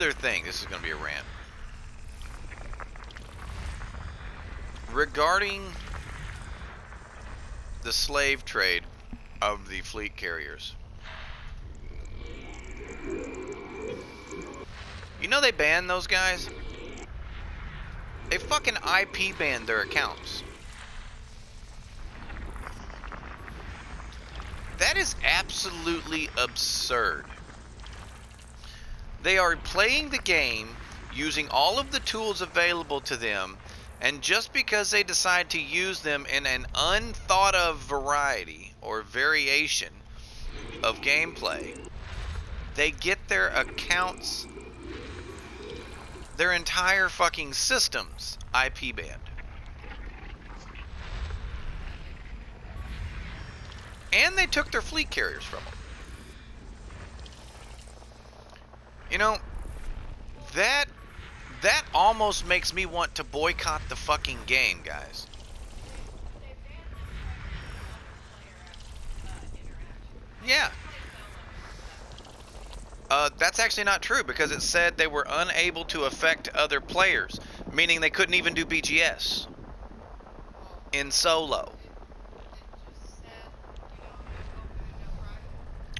Other thing, this is going to be a rant. Regarding the slave trade of the fleet carriers. You know they banned those guys? They fucking IP banned their accounts. That is absolutely absurd. They are playing the game using all of the tools available to them, and just because they decide to use them in an unthought of variety or variation of gameplay, they get their accounts, their entire fucking systems IP banned. And they took their fleet carriers from them. You know, that almost makes me want to boycott the fucking game, guys. Yeah. That's actually not true, because it said they were unable to affect other players, meaning they couldn't even do BGS in solo.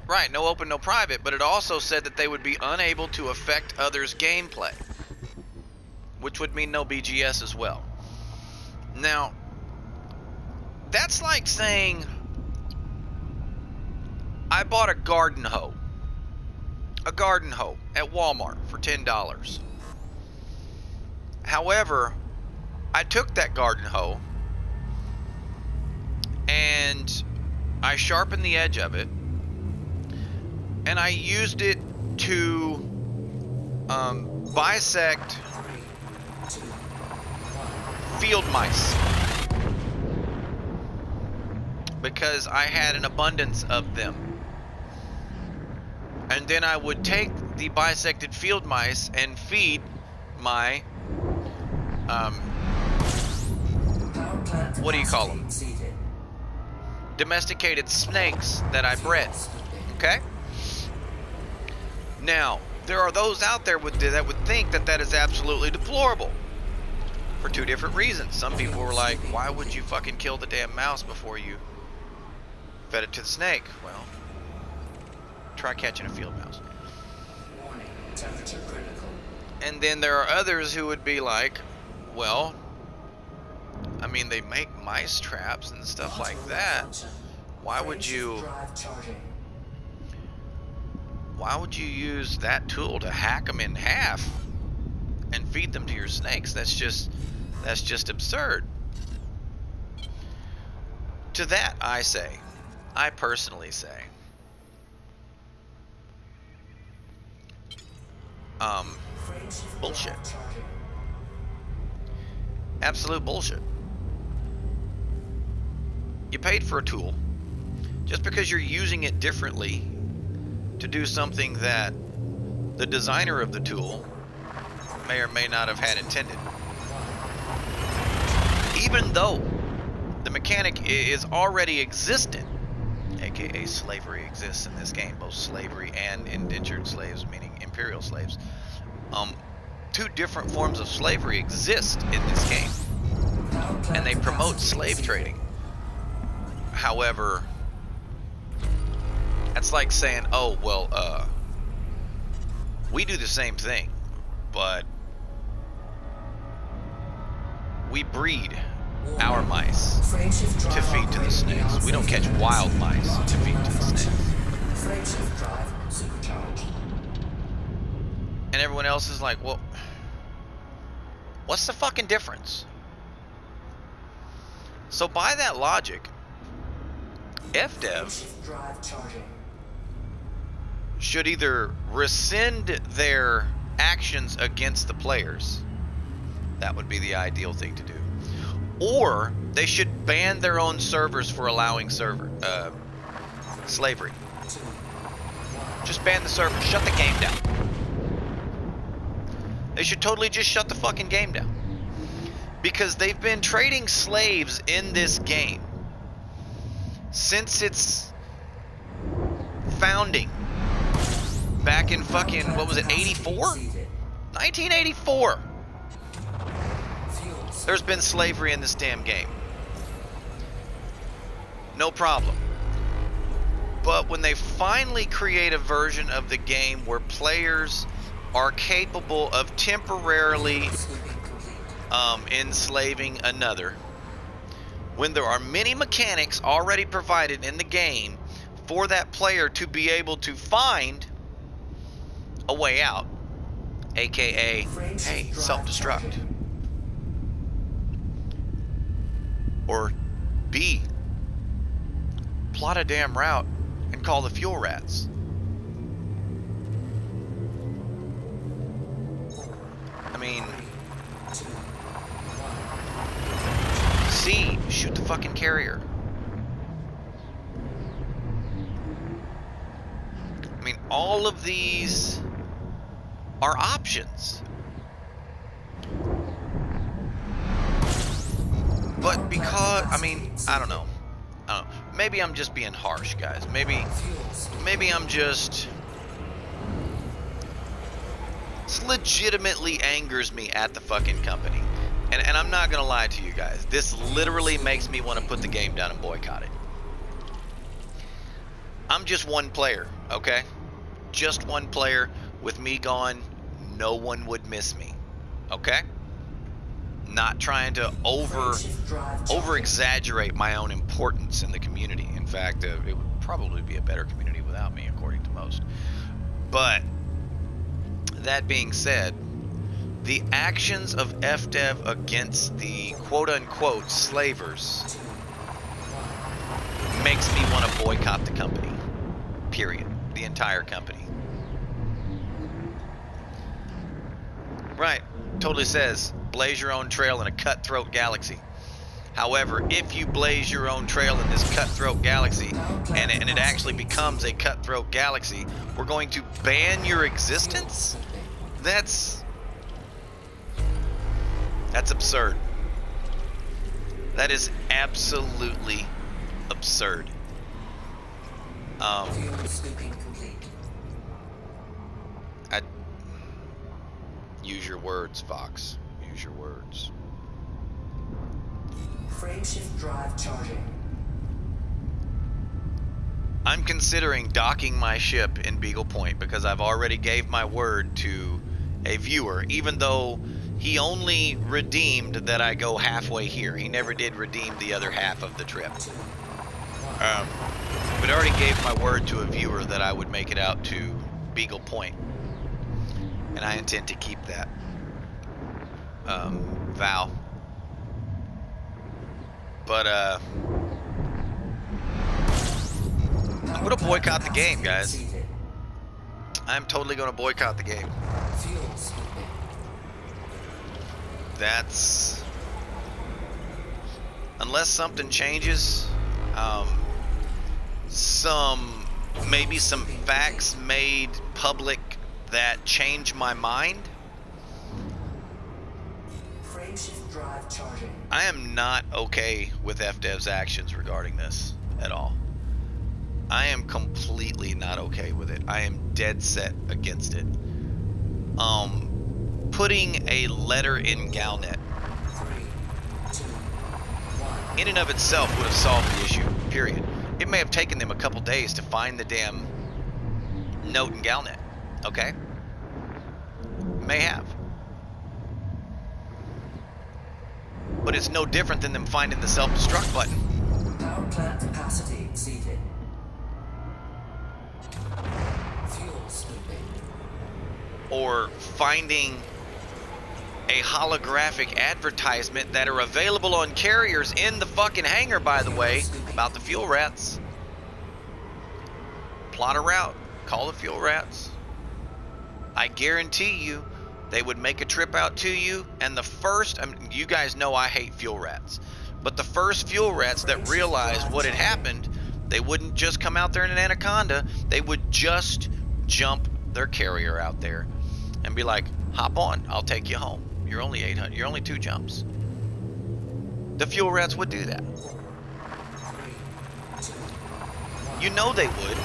Right, no open, no private, but it also said that they would be unable to affect others' gameplay, which would mean no BGS as well. Now, that's like saying I bought a garden hoe at Walmart for $10. However, I took that garden hoe and I sharpened the edge of it, and I used it to bisect field mice, because I had an abundance of them. And then I would take the bisected field mice and feed my what do you call them? Domesticated snakes that I bred. Okay? Now, there are those out there that would think that that is absolutely deplorable for two different reasons. Some people were like, why would you fucking kill the damn mouse before you fed it to the snake? Well, try catching a field mouse. And then there are others who would be like, well, I mean, they make mice traps and stuff like that. Why would you use that tool to hack them in half and feed them to your snakes? That's just absurd. To that I personally say, bullshit. Absolute bullshit. You paid for a tool. Just because you're using it differently to do something that the designer of the tool may or may not have had intended. Even though the mechanic is already existent, aka slavery exists in this game, both slavery and indentured slaves, meaning imperial slaves. Two different forms of slavery exist in this game, and they promote slave trading. However, that's like saying, oh, well, we do the same thing, but we breed our mice to feed to the snakes. We don't catch wild mice to feed to the snakes. And everyone else is like, well, what's the fucking difference? So by that logic, FDEV should either rescind their actions against the players. That would be the ideal thing to do. Or they should ban their own servers for allowing slavery. Just ban the server. Shut the game down. They should totally just shut the fucking game down. Because they've been trading slaves in this game since its founding back in fucking, what was it, 84? 1984. There's been slavery in this damn game. No problem. But when they finally create a version of the game where players are capable of temporarily enslaving another, when there are many mechanics already provided in the game for that player to be able to find a way out, aka, hey, self-destruct, or B, plot a damn route and call the fuel rats. I mean, C, shoot the fucking carrier. I mean, all of these are options. But because, I mean, I don't know. Maybe I'm just being harsh, guys. Maybe I'm just... This legitimately angers me at the fucking company. And I'm not gonna lie to you guys. This literally makes me want to put the game down and boycott it. I'm just one player, okay? Just one player. With me gone, no one would miss me, okay? Not trying to over exaggerate my own importance in the community. In fact, it would probably be a better community without me, according to most. But that being said, the actions of FDEV against the quote-unquote slavers makes me want to boycott the company. Period. The entire company. Right. Totally says, blaze your own trail in a cutthroat galaxy. However, if you blaze your own trail in this cutthroat galaxy, and it actually becomes a cutthroat galaxy, we're going to ban your existence? That's absurd. That is absolutely absurd. Use your words, Fox. Use your words. Frameshift drive charging. I'm considering docking my ship in Beagle Point because I've already gave my word to a viewer, even though he only redeemed that I go halfway here. He never did redeem the other half of the trip. But I already gave my word to a viewer that I would make it out to Beagle Point. And I intend to keep that vow. But I'm gonna boycott the game, guys. I'm totally gonna boycott the game. That's, unless something changes, maybe some facts made public that change my mind. I am not okay with FDEV's actions regarding this at all. I am completely not okay with it. I am dead set against it. Putting a letter in Galnet in and of itself would have solved the issue, period. It may have taken them a couple days to find the damn note in Galnet, okay? May have. But it's no different than them finding the self-destruct button. Power plant capacity exceeded. Fuel scooping. Or finding a holographic advertisement that are available on carriers in the fucking hangar, by the way, about the fuel rats. Plot a route. Call the fuel rats. I guarantee you they would make a trip out to you, and the first, I mean, you guys know I hate fuel rats, but the first fuel rats that realized what had happened, they wouldn't just come out there in an Anaconda, they would just jump their carrier out there and be like, hop on, I'll take you home. You're only 800, you're only 2 jumps. The fuel rats would do that. You know they would,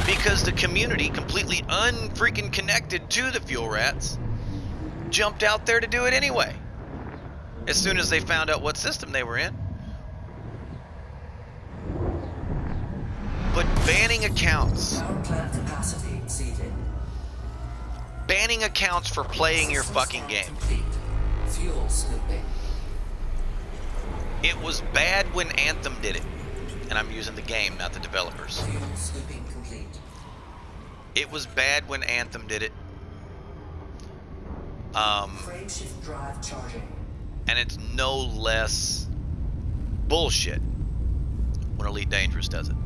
because the community, completely unfreaking connected to the fuel rats, jumped out there to do it anyway. As soon as they found out what system they were in. But banning accounts. Power plant capacity exceeded. Banning accounts for playing your fucking game. Complete. Fuel scooping. It was bad when Anthem did it. And I'm using the game, not the developers. Fuel scooping complete. It was bad when Anthem did it. Frameshift drive charging. And it's no less bullshit when Elite Dangerous does it.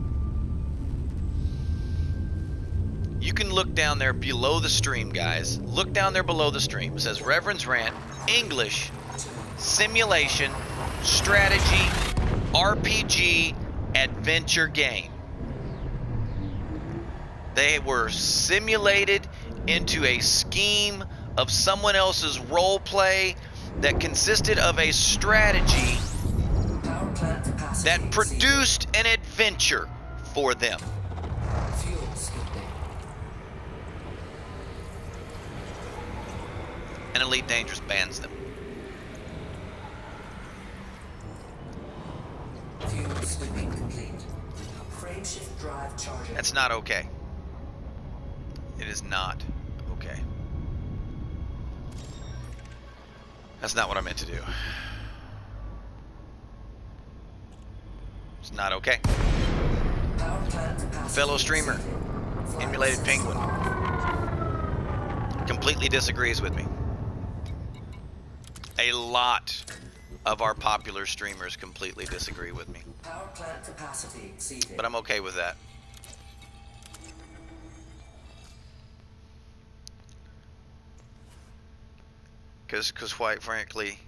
You can look down there below the stream, guys. Look down there below the stream. It says Reverend's Rant, English, Simulation, Strategy, RPG, Adventure Game. They were simulated into a scheme of someone else's role play that consisted of a strategy that produced an adventure for them. Fuel scooping. And Elite Dangerous bans them. Fuel scooping complete. Frameshift drive charging. That's not okay. It is not okay. That's not what I meant to do. It's not okay. Power plant capacity Fellow streamer, exceeded. Flight Emulated systems Penguin, off. completely disagrees with me. A lot of our popular streamers completely disagree with me. Power plant capacity exceeded. But I'm okay with that. Because quite frankly,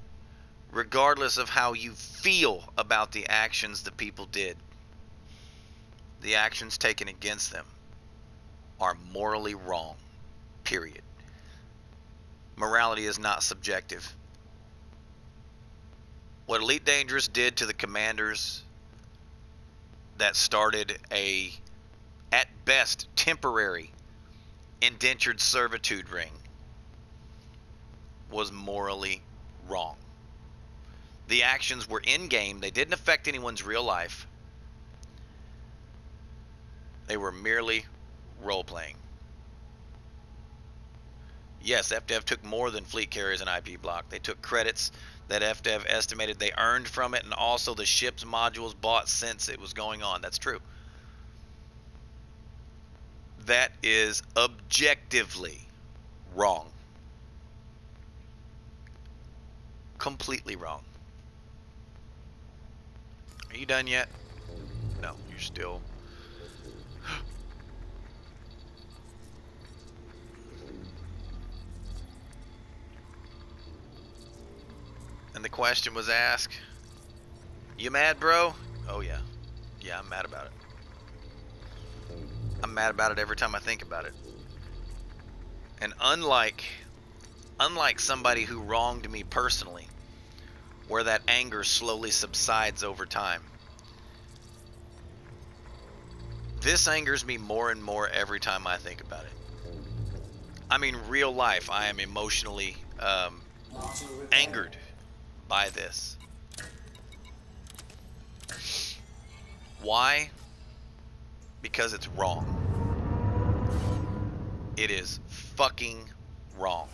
regardless of how you feel about the actions the people did, the actions taken against them are morally wrong. Period. Morality is not subjective. What Elite Dangerous did to the commanders that started a, at best, temporary indentured servitude ring was morally wrong. The actions were in-game. They didn't affect anyone's real life. They were merely role-playing. Yes, FDEV took more than fleet carriers and IP block. They took credits that FDEV estimated they earned from it, and also the ship's modules bought since it was going on. That's true. That is objectively wrong. Completely wrong. Are you done yet? No, you're still... And the question was asked, you mad, bro? Oh yeah. Yeah, I'm mad about it. I'm mad about it every time I think about it. And unlike somebody who wronged me personally, where that anger slowly subsides over time, this angers me more and more every time I think about it. I mean, real life, I am emotionally angered by this. Why? Because it's wrong. It is fucking wrong.